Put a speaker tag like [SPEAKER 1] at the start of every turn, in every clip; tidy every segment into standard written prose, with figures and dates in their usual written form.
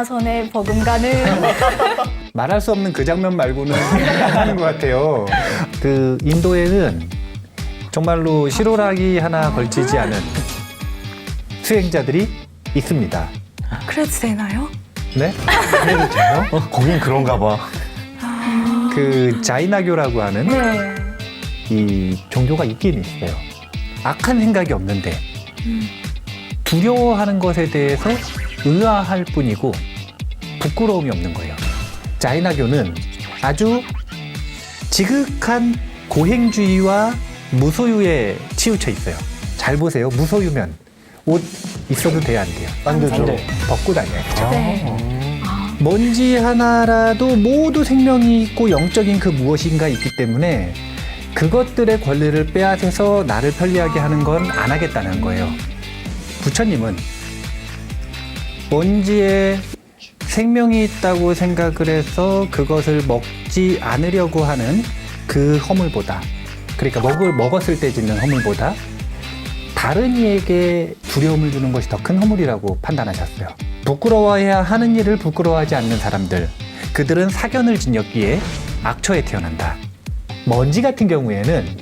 [SPEAKER 1] 가마선에 버금가는
[SPEAKER 2] 말할 수 없는 그 장면 말고는 하는 것 같아요. 그 인도에는 정말로 실오라기 하나 걸치지 않은 수행자들이 있습니다.
[SPEAKER 1] 그래도 되나요?
[SPEAKER 2] 네?
[SPEAKER 3] 그래도 돼요? 거긴 그런가 봐.
[SPEAKER 2] 그 자이나교라고 하는
[SPEAKER 1] 네.
[SPEAKER 2] 이 종교가 있긴 있어요. 악한 생각이 없는데 두려워하는 것에 대해서 의아할 뿐이고 부끄러움이 없는 거예요. 자이나교는 아주 지극한 고행주의와 무소유에 치우쳐 있어요. 잘 보세요. 무소유면 옷 있어도 돼요, 안 돼요?
[SPEAKER 3] 안 되죠.
[SPEAKER 2] 네, 벗고 다녀야죠.
[SPEAKER 1] 네.
[SPEAKER 2] 먼지 하나라도 모두 생명이 있고 영적인 그 무엇인가 있기 때문에 그것들의 권리를 빼앗아서 나를 편리하게 하는 건 안 하겠다는 거예요. 부처님은 먼지에 생명이 있다고 생각을 해서 그것을 먹지 않으려고 하는 그 허물보다, 그러니까 먹었을 때 짓는 허물보다 다른 이에게 두려움을 주는 것이 더 큰 허물이라고 판단하셨어요. 부끄러워해야 하는 일을 부끄러워하지 않는 사람들, 그들은 사견을 지녔기에 악처에 태어난다. 먼지 같은 경우에는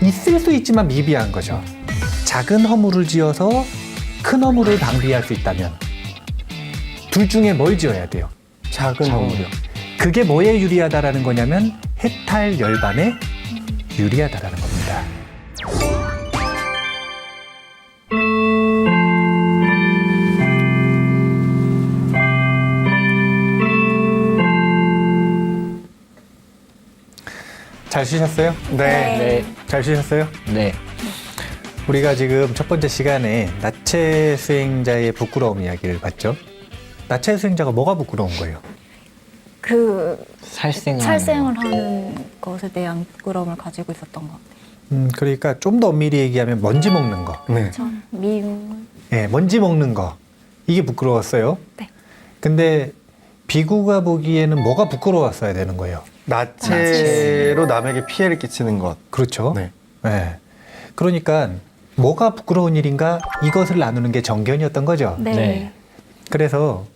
[SPEAKER 2] 있을 수 있지만 미비한 거죠. 작은 허물을 지어서 큰 허물을 방비할 수 있다면 둘 중에 뭘 지어야 돼요?
[SPEAKER 3] 작은 허물이요.
[SPEAKER 2] 그게 뭐에 유리하다라는 거냐면 해탈 열반에 유리하다라는 겁니다. 잘 쉬셨어요?
[SPEAKER 1] 네.
[SPEAKER 2] 잘 쉬셨어요?
[SPEAKER 4] 네.
[SPEAKER 2] 우리가 지금 첫 번째 시간에 나체 수행자의 부끄러움 이야기를 봤죠. 나체 수행자가 뭐가 부끄러운 거예요?
[SPEAKER 1] 그
[SPEAKER 4] 살생을
[SPEAKER 1] 살생을 하는 것에 대한 부끄러움을 가지고 있었던 것 같아요.
[SPEAKER 2] 그러니까 좀 더 엄밀히 얘기하면 먼지 먹는 거.
[SPEAKER 3] 네.
[SPEAKER 1] 전 미움.
[SPEAKER 2] 네, 먼지 먹는 거. 이게 부끄러웠어요.
[SPEAKER 1] 네.
[SPEAKER 2] 근데 비구가 보기에는 뭐가 부끄러웠어야 되는 거예요.
[SPEAKER 3] 나체로 남에게 피해를 끼치는 것.
[SPEAKER 2] 그렇죠.
[SPEAKER 3] 네.
[SPEAKER 2] 네. 그러니까 뭐가 부끄러운 일인가 이것을 나누는 게 정견이었던 거죠.
[SPEAKER 1] 네.
[SPEAKER 4] 네.
[SPEAKER 2] 그래서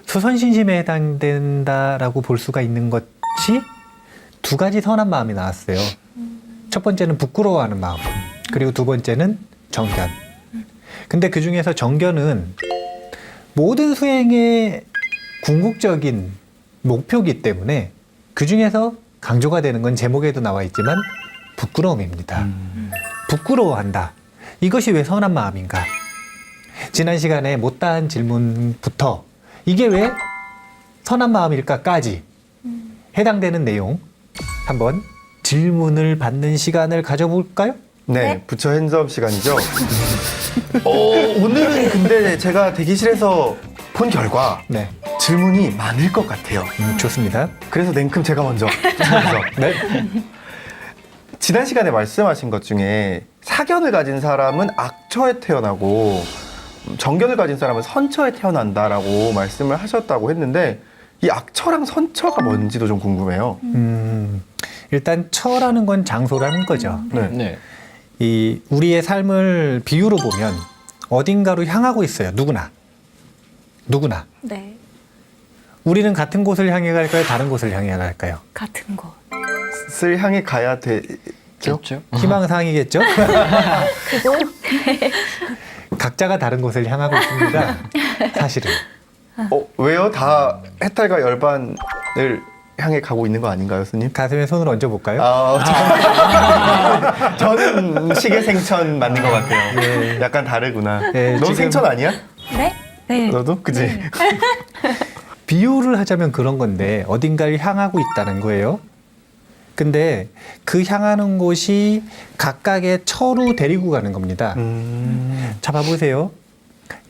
[SPEAKER 2] 수선신심에 해당된다라고 볼 수가 있는 것이 두 가지 선한 마음이 나왔어요. 첫 번째는 부끄러워하는 마음, 그리고 두 번째는 정견. 근데 그 중에서 정견은 모든 수행의 궁극적인 목표이기 때문에 그 중에서 강조가 되는 건 제목에도 나와 있지만 부끄러움입니다. 부끄러워한다. 이것이 왜 선한 마음인가? 지난 시간에 못다한 질문부터 이게 왜 선한 마음일까까지 해당되는 내용 한번 질문을 받는 시간을 가져볼까요?
[SPEAKER 3] 네,
[SPEAKER 1] 네.
[SPEAKER 3] 부처 핸즈업 시간이죠. 오늘은 근데 제가 대기실에서 본 결과
[SPEAKER 2] 네,
[SPEAKER 3] 질문이 많을 것 같아요.
[SPEAKER 2] 좋습니다.
[SPEAKER 3] 그래서 냉큼 제가 먼저 질문해서.
[SPEAKER 2] 네,
[SPEAKER 3] 지난 시간에 말씀하신 것 중에 사견을 가진 사람은 악처에 태어나고 정견을 가진 사람은 선처에 태어난다라고 말씀을 하셨다고 했는데 이 악처랑 선처가 뭔지도 좀 궁금해요.
[SPEAKER 2] 일단 처라는 건 장소라는 거죠.
[SPEAKER 3] 네.
[SPEAKER 4] 네.
[SPEAKER 2] 이 우리의 삶을 비유로 보면 어딘가로 향하고 있어요. 누구나.
[SPEAKER 1] 네.
[SPEAKER 2] 우리는 같은 곳을 향해 갈까요? 다른 곳을 향해 갈까요?
[SPEAKER 1] 같은 곳.
[SPEAKER 3] 슬 향해 가야 되죠?
[SPEAKER 4] 그렇죠.
[SPEAKER 2] 희망사항이겠죠?
[SPEAKER 1] 그곳?
[SPEAKER 2] 각자가 다른 곳을 향하고 있습니다. 사실은.
[SPEAKER 3] 왜요? 다 해탈과 열반을 향해 가고 있는 거 아닌가요, 스님?
[SPEAKER 2] 가슴에 손을 얹어볼까요?
[SPEAKER 3] 저는 시계생천 맞는 것 같아요. 약간 다르구나.
[SPEAKER 2] 네,
[SPEAKER 3] 넌
[SPEAKER 2] 지금-
[SPEAKER 3] 생천 아니야?
[SPEAKER 1] 네? 네.
[SPEAKER 3] 너도? 그지?
[SPEAKER 1] 네.
[SPEAKER 2] 비유를 하자면 그런 건데 어딘가를 향하고 있다는 거예요. 근데 그 향하는 곳이 각각의 처로 데리고 가는 겁니다. 자, 봐보세요.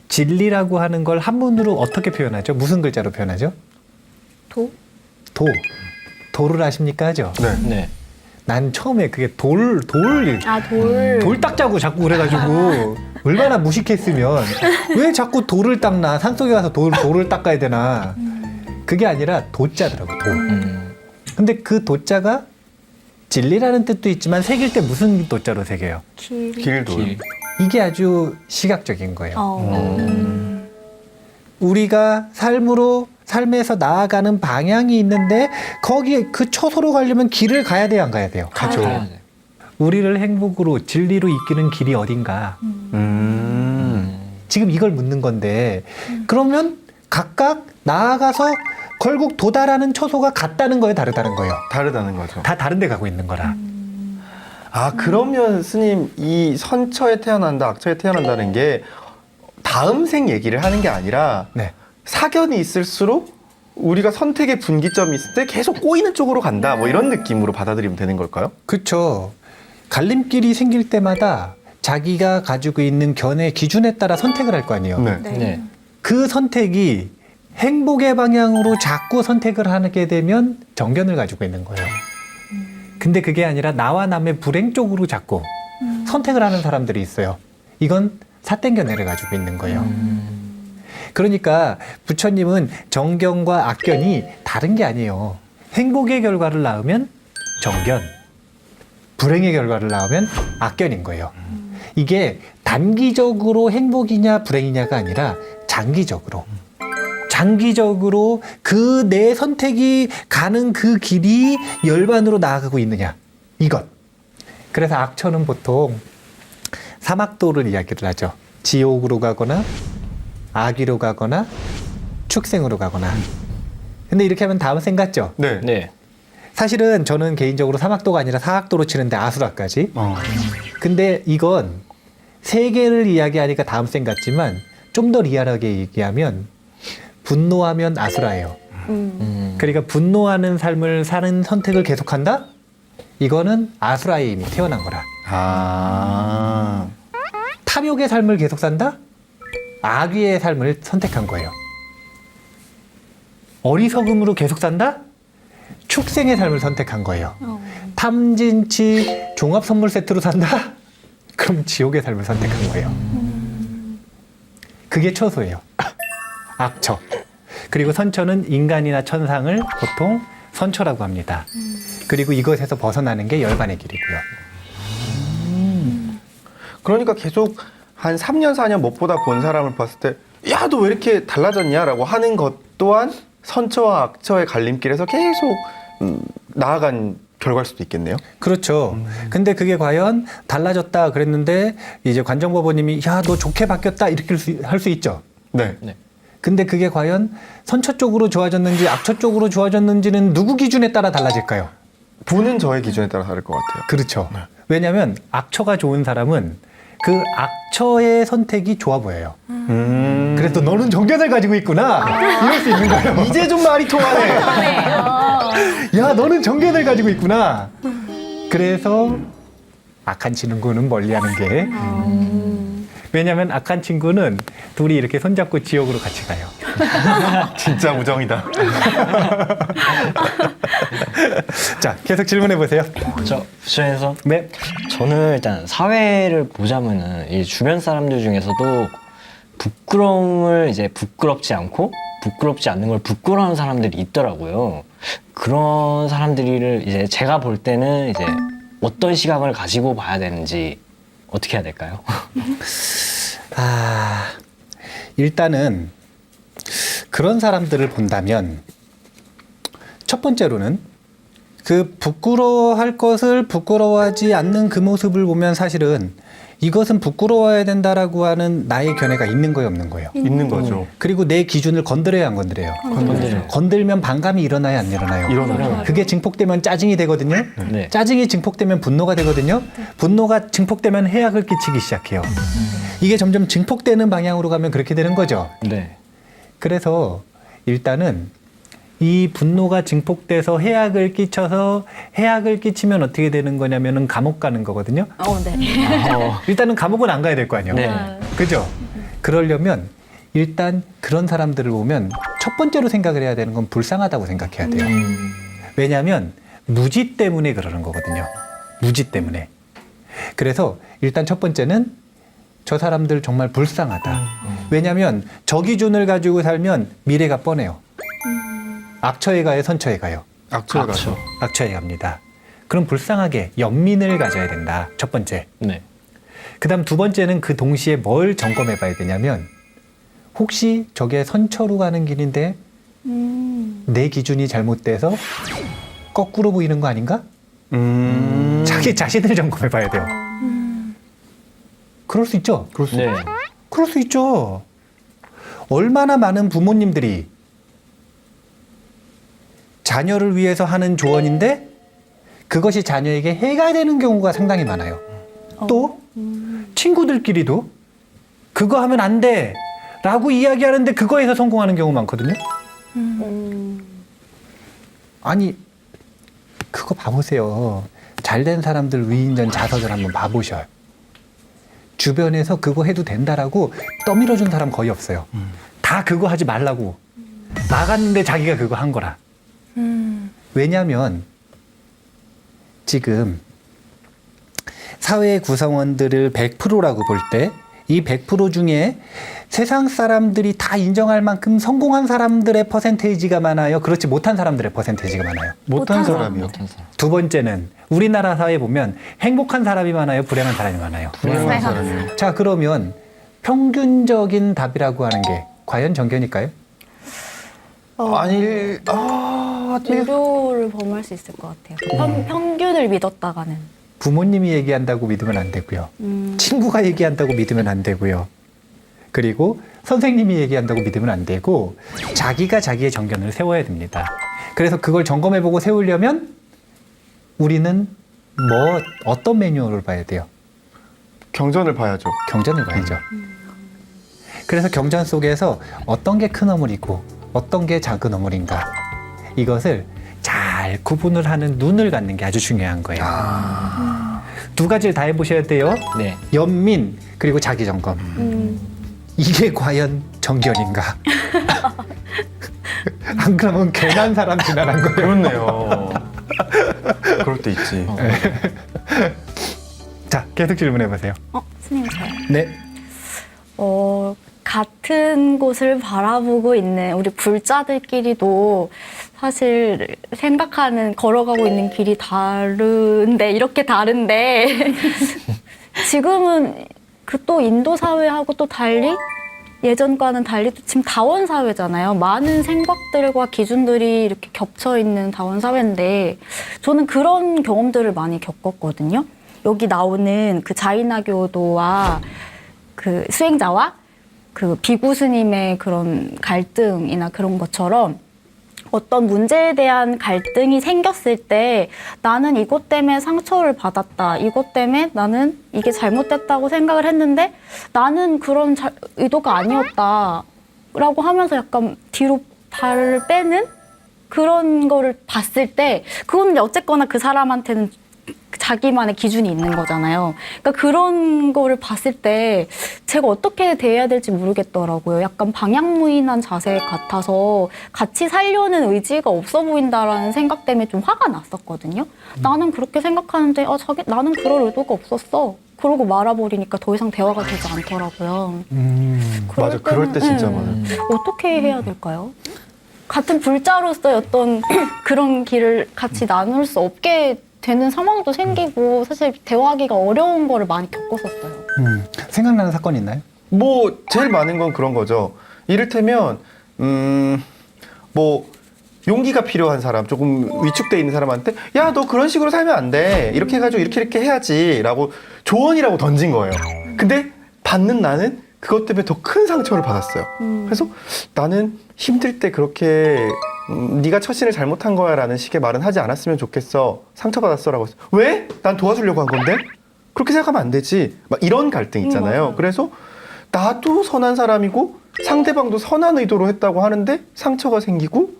[SPEAKER 2] 진리라고 하는 걸 한문으로 어떻게 표현하죠? 무슨 글자로 표현하죠?
[SPEAKER 1] 도?
[SPEAKER 2] 도. 도를 아십니까? 하죠?
[SPEAKER 3] 네.
[SPEAKER 4] 네.
[SPEAKER 2] 난 처음에 그게
[SPEAKER 1] 돌.
[SPEAKER 2] 돌 닦자고 자꾸 그래가지고 얼마나 무식했으면 왜 자꾸 돌을 닦나? 산속에 가서 돌을 닦아야 되나? 그게 아니라 도자더라고, 도. 근데 그 도자가 진리라는 뜻도 있지만 새길 때 무슨 도자로 새겨요?
[SPEAKER 1] 길.
[SPEAKER 3] 길도.
[SPEAKER 4] 길.
[SPEAKER 2] 이게 아주 시각적인 거예요. 우리가 삶에서 나아가는 방향이 있는데 거기에 그 처소로 가려면 길을 가야 돼요, 안 가야 돼요?
[SPEAKER 3] 가죠.
[SPEAKER 2] 우리를 행복으로 진리로 이끄는 길이 어딘가? 지금 이걸 묻는 건데 그러면 각각 나아가서 결국 도달하는 처소가 같다는 거예요, 다르다는 거예요?
[SPEAKER 3] 다르다는 거죠.
[SPEAKER 2] 다 다른 데 가고 있는 거라.
[SPEAKER 3] 아, 그러면 스님, 이 선처에 태어난다, 악처에 태어난다는 게 다음 생 얘기를 하는 게 아니라
[SPEAKER 2] 네.
[SPEAKER 3] 사견이 있을수록 우리가 선택의 분기점이 있을 때 계속 꼬이는 쪽으로 간다, 뭐 이런 느낌으로 받아들이면 되는 걸까요?
[SPEAKER 2] 그렇죠. 갈림길이 생길 때마다 자기가 가지고 있는 견해 기준에 따라 선택을 할 거 아니에요.
[SPEAKER 3] 네.
[SPEAKER 1] 네.
[SPEAKER 2] 그 선택이 행복의 방향으로 자꾸 선택을 하게 되면 정견을 가지고 있는 거예요. 근데 그게 아니라 나와 남의 불행 쪽으로 자꾸 선택을 하는 사람들이 있어요. 이건 삿된 견해를 가지고 있는 거예요. 그러니까 부처님은 정견과 악견이 다른 게 아니에요. 행복의 결과를 낳으면 정견, 불행의 결과를 낳으면 악견인 거예요. 이게 단기적으로 행복이냐 불행이냐가 아니라 장기적으로 그 내 선택이 가는 그 길이 열반으로 나아가고 있느냐, 이것. 그래서 악처는 보통 사막도를 이야기를 하죠. 지옥으로 가거나 악위로 가거나 축생으로 가거나. 근데 이렇게 하면 다음 생 같죠?
[SPEAKER 3] 네.
[SPEAKER 4] 네.
[SPEAKER 2] 사실은 저는 개인적으로 사막도가 아니라 사악도로 치는데 아수라까지. 근데 이건 세계를 이야기하니까 다음 생 같지만 좀 더 리얼하게 얘기하면 분노하면 아수라예요. 그러니까 분노하는 삶을 사는 선택을 계속한다? 이거는 아수라의 이미 태어난 거라.
[SPEAKER 3] 아.
[SPEAKER 2] 탐욕의 삶을 계속 산다? 악의의 삶을 선택한 거예요. 어리석음으로 계속 산다? 축생의 삶을 선택한 거예요. 탐진치 종합 선물 세트로 산다? 그럼 지옥의 삶을 선택한 거예요. 그게 처소예요. 악처. 그리고 선처는 인간이나 천상을 보통 선처라고 합니다. 그리고 이것에서 벗어나는 게 열반의 길이고요.
[SPEAKER 3] 그러니까 계속 한 3년, 4년 무엇보다 본 사람을 봤을 때, 야, 너 왜 이렇게 달라졌냐? 라고 하는 것 또한 선처와 악처의 갈림길에서 계속 나아간 결과일 수도 있겠네요.
[SPEAKER 2] 그렇죠. 근데 그게 과연 달라졌다 그랬는데 이제 관정법원님이 야, 너 좋게 바뀌었다 이렇게 할 수 있죠.
[SPEAKER 3] 네.
[SPEAKER 4] 네.
[SPEAKER 2] 근데 그게 과연 선처 쪽으로 좋아졌는지 악처 쪽으로 좋아졌는지는 누구 기준에 따라 달라질까요?
[SPEAKER 3] 보는 저의 기준에 따라 다를 것 같아요.
[SPEAKER 2] 그렇죠. 왜냐하면 악처가 좋은 사람은 그 악처의 선택이 좋아 보여요. 그래서 너는 정견을 가지고 있구나 이럴 수 있는 거예요.
[SPEAKER 3] 이제 좀 말이 통하네.
[SPEAKER 2] 야, 너는 정견을 가지고 있구나. 그래서 악한 친구는 멀리하는 게. 왜냐하면 악한 친구는 둘이 이렇게 손잡고 지옥으로 같이 가요.
[SPEAKER 3] 진짜 우정이다.
[SPEAKER 2] 자, 계속 질문해 보세요.
[SPEAKER 4] 저 부처에서
[SPEAKER 2] 네.
[SPEAKER 4] 저는 일단 사회를 보자면은 이 주변 사람들 중에서도 부끄러움을 이제 부끄럽지 않고 부끄럽지 않는 걸 부끄러워하는 사람들이 있더라고요. 그런 사람들을 이제 제가 볼 때는 이제 어떤 시각을 가지고 봐야 되는지 어떻게 해야 될까요?
[SPEAKER 2] 일단은 그런 사람들을 본다면 첫 번째로는 그 부끄러워할 것을 부끄러워하지 않는 그 모습을 보면 사실은 이것은 부끄러워해야 된다라고 하는 나의 견해가 있는 거예요, 없는 거예요?
[SPEAKER 3] 있는 거죠.
[SPEAKER 2] 그리고 내 기준을 건드려야 안 건드려요?
[SPEAKER 4] 건드려요.
[SPEAKER 2] 건들면 반감이 일어나요, 안 일어나요?
[SPEAKER 3] 일어나죠.
[SPEAKER 2] 그게 증폭되면 짜증이 되거든요.
[SPEAKER 4] 네.
[SPEAKER 2] 짜증이 증폭되면 분노가 되거든요. 분노가 증폭되면 해악을 끼치기 시작해요. 이게 점점 증폭되는 방향으로 가면 그렇게 되는 거죠.
[SPEAKER 4] 네.
[SPEAKER 2] 그래서 일단은 이 분노가 증폭돼서 해악을 끼쳐서 해악을 끼치면 어떻게 되는 거냐면은 감옥 가는 거거든요.
[SPEAKER 1] 네.
[SPEAKER 2] 일단은 감옥은 안 가야 될 거 아니에요.
[SPEAKER 4] 네.
[SPEAKER 2] 그죠? 그러려면 일단 그런 사람들을 보면 첫 번째로 생각을 해야 되는 건 불쌍하다고 생각해야 돼요. 왜냐하면 무지 때문에 그러는 거거든요. 무지 때문에. 그래서 일단 첫 번째는 저 사람들 정말 불쌍하다. 왜냐하면 저 기준을 가지고 살면 미래가 뻔해요. 악처에 가요, 선처에 가요?
[SPEAKER 3] 악처에 가죠.
[SPEAKER 2] 악처에 갑니다. 그럼 불쌍하게 연민을 가져야 된다. 첫 번째.
[SPEAKER 4] 네.
[SPEAKER 2] 그 다음 두 번째는 그 동시에 뭘 점검해 봐야 되냐면 혹시 저게 선처로 가는 길인데 내 기준이 잘못돼서 거꾸로 보이는 거 아닌가? 자기 자신을 점검해 봐야 돼요. 그럴 수 있죠?
[SPEAKER 3] 그럴 수
[SPEAKER 4] 네.
[SPEAKER 3] 있죠.
[SPEAKER 2] 그럴 수 있죠. 얼마나 많은 부모님들이 자녀를 위해서 하는 조언인데 그것이 자녀에게 해가 되는 경우가 상당히 많아요. 또 친구들끼리도 그거 하면 안 돼 라고 이야기하는데 그거에서 성공하는 경우 많거든요. 아니 그거 봐보세요. 잘된 사람들 위인전 자서전 한번 봐보셔요. 주변에서 그거 해도 된다라고 떠밀어준 사람 거의 없어요. 다 그거 하지 말라고 나갔는데 자기가 그거 한 거라. 왜냐하면 지금 사회 구성원들을 100%라고 볼 때 이 100% 중에 세상 사람들이 다 인정할 만큼 성공한 사람들의 퍼센테이지가 많아요. 그렇지 못한 사람들의 퍼센테이지가 많아요.
[SPEAKER 3] 못한 사람이요.
[SPEAKER 4] 못한 사람.
[SPEAKER 2] 두 번째는 우리나라 사회 보면 행복한 사람이 많아요. 불행한 사람이 많아요.
[SPEAKER 3] 불행한 사람이요.
[SPEAKER 2] 자, 그러면 평균적인 답이라고 하는 게 과연 정견일까요?
[SPEAKER 3] 아니,
[SPEAKER 1] 유료를 범할 수 있을 것 같아요. 평균을 믿었다가는.
[SPEAKER 2] 부모님이 얘기한다고 믿으면 안 되고요. 친구가 얘기한다고 믿으면 안 되고요. 그리고 선생님이 얘기한다고 믿으면 안 되고 자기가 자기의 정견을 세워야 됩니다. 그래서 그걸 점검해보고 세우려면 우리는 어떤 매뉴얼을 봐야 돼요?
[SPEAKER 3] 경전을 봐야죠.
[SPEAKER 2] 경전을 봐야죠. 그래서 경전 속에서 어떤 게 큰 어물이고 어떤 게 작은 어물인가 이것을 잘 구분을 하는 눈을 갖는 게 아주 중요한 거예요. 두 가지를 다 해보셔야 돼요.
[SPEAKER 4] 네.
[SPEAKER 2] 연민 그리고 자기 점검. 이게 과연 정견인가? 안 그러면 괜한 사람 지나간 거예요.
[SPEAKER 3] 그렇네요. 그럴 때 있지.
[SPEAKER 2] 자, 계속 질문해 보세요.
[SPEAKER 1] 스님 저요.
[SPEAKER 2] 네.
[SPEAKER 1] 같은 곳을 바라보고 있는 우리 불자들끼리도 사실 생각하는 걸어가고 있는 길이 다른데 이렇게 다른데 지금은 그 또 인도 사회하고 또 달리 예전과는 달리 또 지금 다원 사회잖아요. 많은 생각들과 기준들이 이렇게 겹쳐 있는 다원 사회인데 저는 그런 경험들을 많이 겪었거든요. 여기 나오는 그 자이나교도와 그 수행자와 그 비구 스님의 그런 갈등이나 그런 것처럼 어떤 문제에 대한 갈등이 생겼을 때 나는 이것 때문에 상처를 받았다. 이것 때문에 나는 이게 잘못됐다고 생각을 했는데 나는 그런 의도가 아니었다. 라고 하면서 약간 뒤로 발을 빼는 그런 거를 봤을 때 그건 어쨌거나 그 사람한테는 자기만의 기준이 있는 거잖아요. 그러니까 그런 거를 봤을 때 제가 어떻게 대해야 될지 모르겠더라고요. 약간 방향무인한 자세 같아서 같이 살려는 의지가 없어 보인다라는 생각 때문에 좀 화가 났었거든요. 나는 그렇게 생각하는데 나는 그럴 의도가 없었어. 그러고 말아버리니까 더 이상 대화가 되지 않더라고요.
[SPEAKER 3] 맞아, 그럴 때 진짜 많아요.
[SPEAKER 1] 어떻게 해야 될까요? 같은 불자로서의 어떤 그런 길을 같이 나눌 수 없게 되는 상황도 생기고 사실 대화하기가 어려운 거를 많이 겪었었어요.
[SPEAKER 2] 생각나는 사건 있나요?
[SPEAKER 3] 뭐 제일 많은 건 그런 거죠. 이를테면 뭐 용기가 필요한 사람, 조금 위축돼 있는 사람한테 야, 너 그런 식으로 살면 안 돼. 이렇게 해가지고 이렇게 해야지라고 조언이라고 던진 거예요. 근데 받는 나는 그것 때문에 더 큰 상처를 받았어요. 그래서 나는 힘들 때 그렇게 네가 처신을 잘못한 거야 라는 식의 말은 하지 않았으면 좋겠어. 상처받았어 라고 했어. 왜? 난 도와주려고 한 건데? 그렇게 생각하면 안 되지. 막 이런 갈등 있잖아요. 그래서 나도 선한 사람이고 상대방도 선한 의도로 했다고 하는데 상처가 생기고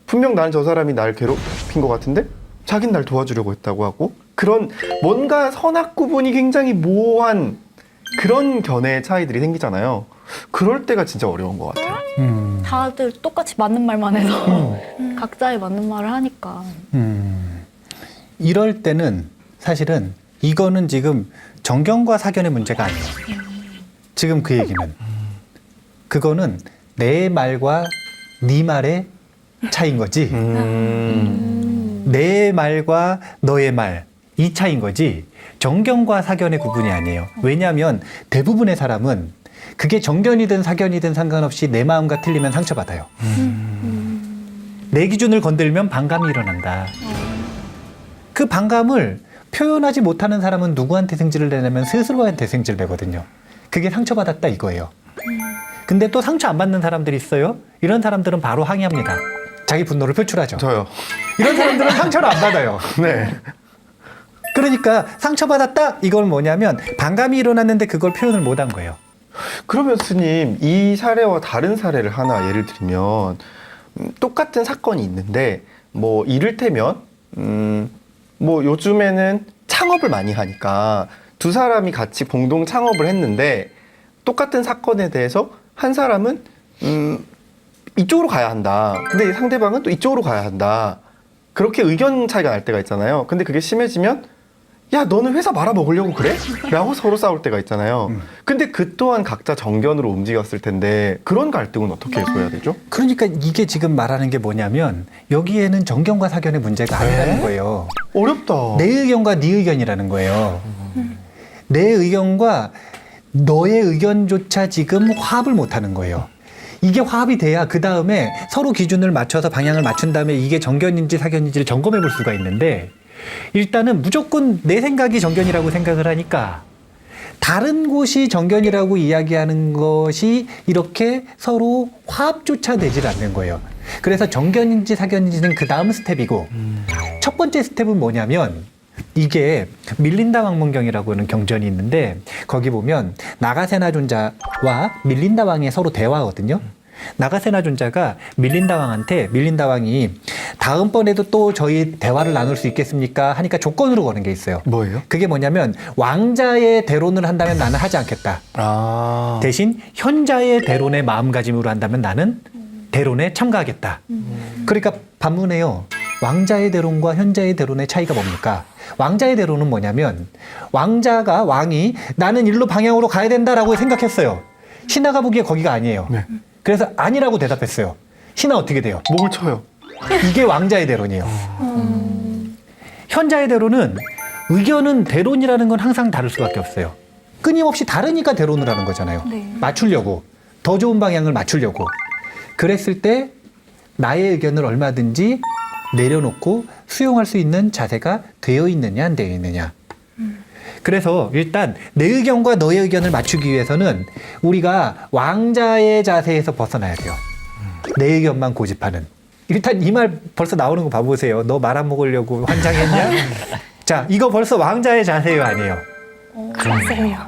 [SPEAKER 3] 분명 나는 저 사람이 날 괴롭힌 것 같은데 자긴 날 도와주려고 했다고 하고 그런 뭔가 선악 구분이 굉장히 모호한 그런 견해의 차이들이 생기잖아요. 그럴 때가 진짜 어려운 것 같아요.
[SPEAKER 1] 다들 똑같이 맞는 말만 해서 각자의 맞는 말을 하니까.
[SPEAKER 2] 이럴 때는 사실은 이거는 지금 정견과 사견의 문제가 아니에요. 지금 그 얘기는 그거는 내 말과 네 말의 차이인 거지. 내 말과 너의 말 이 차이인 거지. 정견과 사견의 구분이 아니에요. 왜냐하면 대부분의 사람은 그게 정견이든 사견이든 상관없이 내 마음과 틀리면 상처받아요. 내 기준을 건들면 반감이 일어난다. 그 반감을 표현하지 못하는 사람은 누구한테 승질을 내냐면 스스로한테 승질 내거든요. 그게 상처받았다 이거예요. 근데 또 상처 안 받는 사람들이 있어요. 이런 사람들은 바로 항의합니다. 자기 분노를 표출하죠.
[SPEAKER 3] 저요.
[SPEAKER 2] 이런 사람들은 상처를 안 받아요.
[SPEAKER 3] 네.
[SPEAKER 2] 그러니까 상처받았다 이걸 뭐냐면 반감이 일어났는데 그걸 표현을 못한 거예요.
[SPEAKER 3] 그러면 스님, 이 사례와 다른 사례를 하나 예를 들면 똑같은 사건이 있는데 뭐 이를테면 뭐 요즘에는 창업을 많이 하니까 두 사람이 같이 공동 창업을 했는데 똑같은 사건에 대해서 한 사람은 이쪽으로 가야 한다. 근데 상대방은 또 이쪽으로 가야 한다. 그렇게 의견 차이가 날 때가 있잖아요. 근데 그게 심해지면 야, 너는 회사 말아먹으려고 그래? 라고 서로 싸울 때가 있잖아요. 근데 그 또한 각자 정견으로 움직였을 텐데 그런 갈등은 어떻게 해소해야 되죠?
[SPEAKER 2] 그러니까 이게 지금 말하는 게 뭐냐면 여기에는 정견과 사견의 문제가 아니라는 거예요.
[SPEAKER 3] 어렵다.
[SPEAKER 2] 내 의견과 네 의견이라는 거예요. 내 의견과 너의 의견조차 지금 화합을 못하는 거예요. 이게 화합이 돼야 그 다음에 서로 기준을 맞춰서 방향을 맞춘 다음에 이게 정견인지 사견인지를 점검해 볼 수가 있는데 일단은 무조건 내 생각이 정견이라고 생각을 하니까 다른 곳이 정견이라고 이야기하는 것이 이렇게 서로 화합조차 되질 않는 거예요. 그래서 정견인지 사견인지는 그 다음 스텝이고 첫 번째 스텝은 뭐냐면 이게 밀린다 왕문경이라고 하는 경전이 있는데 거기 보면 나가세나 존자와 밀린다 왕이 서로 대화하거든요. 나가세나 존자가 밀린다 왕한테 밀린다 왕이 다음번에도 또 저희 대화를 나눌 수 있겠습니까? 하니까 조건으로 거는 게 있어요.
[SPEAKER 3] 뭐예요?
[SPEAKER 2] 그게 뭐냐면 왕자의 대론을 한다면 나는 하지 않겠다.
[SPEAKER 3] 아.
[SPEAKER 2] 대신 현자의 대론의 마음가짐으로 한다면 나는 대론에 참가하겠다. 그러니까 반문해요. 왕자의 대론과 현자의 대론의 차이가 뭡니까? 왕자의 대론은 뭐냐면 왕이 나는 일로 방향으로 가야 된다라고 생각했어요. 신하가 보기에 거기가 아니에요.
[SPEAKER 3] 네.
[SPEAKER 2] 그래서 아니라고 대답했어요. 신하 어떻게 돼요?
[SPEAKER 3] 목을 쳐요.
[SPEAKER 2] 이게 왕자의 대론이에요. 현자의 대론은 의견은 대론이라는 건 항상 다를 수밖에 없어요. 끊임없이 다르니까 대론을 하는 거잖아요.
[SPEAKER 1] 네.
[SPEAKER 2] 맞추려고. 더 좋은 방향을 맞추려고. 그랬을 때 나의 의견을 얼마든지 내려놓고 수용할 수 있는 자세가 되어 있느냐 안 되어 있느냐. 그래서 일단 내 의견과 너의 의견을 맞추기 위해서는 우리가 왕자의 자세에서 벗어나야 돼요. 내 의견만 고집하는. 일단 이 말 벌써 나오는 거 봐보세요. 너 말아먹으려고 환장했냐? 자, 이거 벌써 왕자의 자세요 아니에요?
[SPEAKER 1] 그러세요.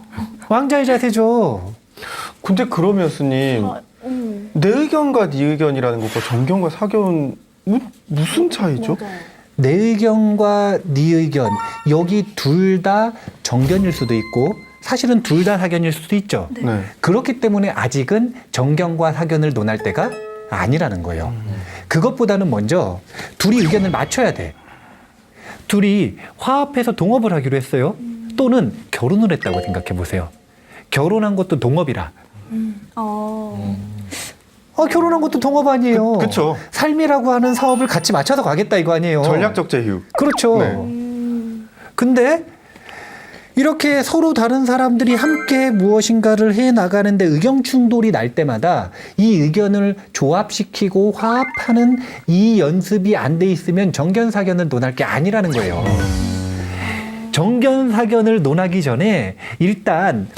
[SPEAKER 2] 왕자의 자세죠.
[SPEAKER 3] 근데 그러면 스님, 내 의견과 네 의견이라는 것과 정견과 사견은 무슨 차이죠?
[SPEAKER 2] 내 의견과 네 의견 여기 둘 다 정견일 수도 있고 사실은 둘 다 사견일 수도 있죠.
[SPEAKER 3] 네.
[SPEAKER 2] 그렇기 때문에 아직은 정견과 사견을 논할 때가 아니라는 거예요. 그것보다는 먼저 둘이 의견을 맞춰야 돼. 둘이 화합해서 동업을 하기로 했어요. 또는 결혼을 했다고 생각해 보세요. 결혼한 것도 동업이라. 결혼한 것도 동업 아니에요.
[SPEAKER 3] 그쵸.
[SPEAKER 2] 삶이라고 하는 사업을 같이 맞춰서 가겠다 이거 아니에요.
[SPEAKER 3] 전략적 제휴.
[SPEAKER 2] 그렇죠.
[SPEAKER 3] 네.
[SPEAKER 2] 근데 이렇게 서로 다른 사람들이 함께 무엇인가를 해 나가는데 의견 충돌이 날 때마다 이 의견을 조합시키고 화합하는 이 연습이 안 돼 있으면 정견사견을 논할 게 아니라는 거예요. 정견사견을 논하기 전에 일단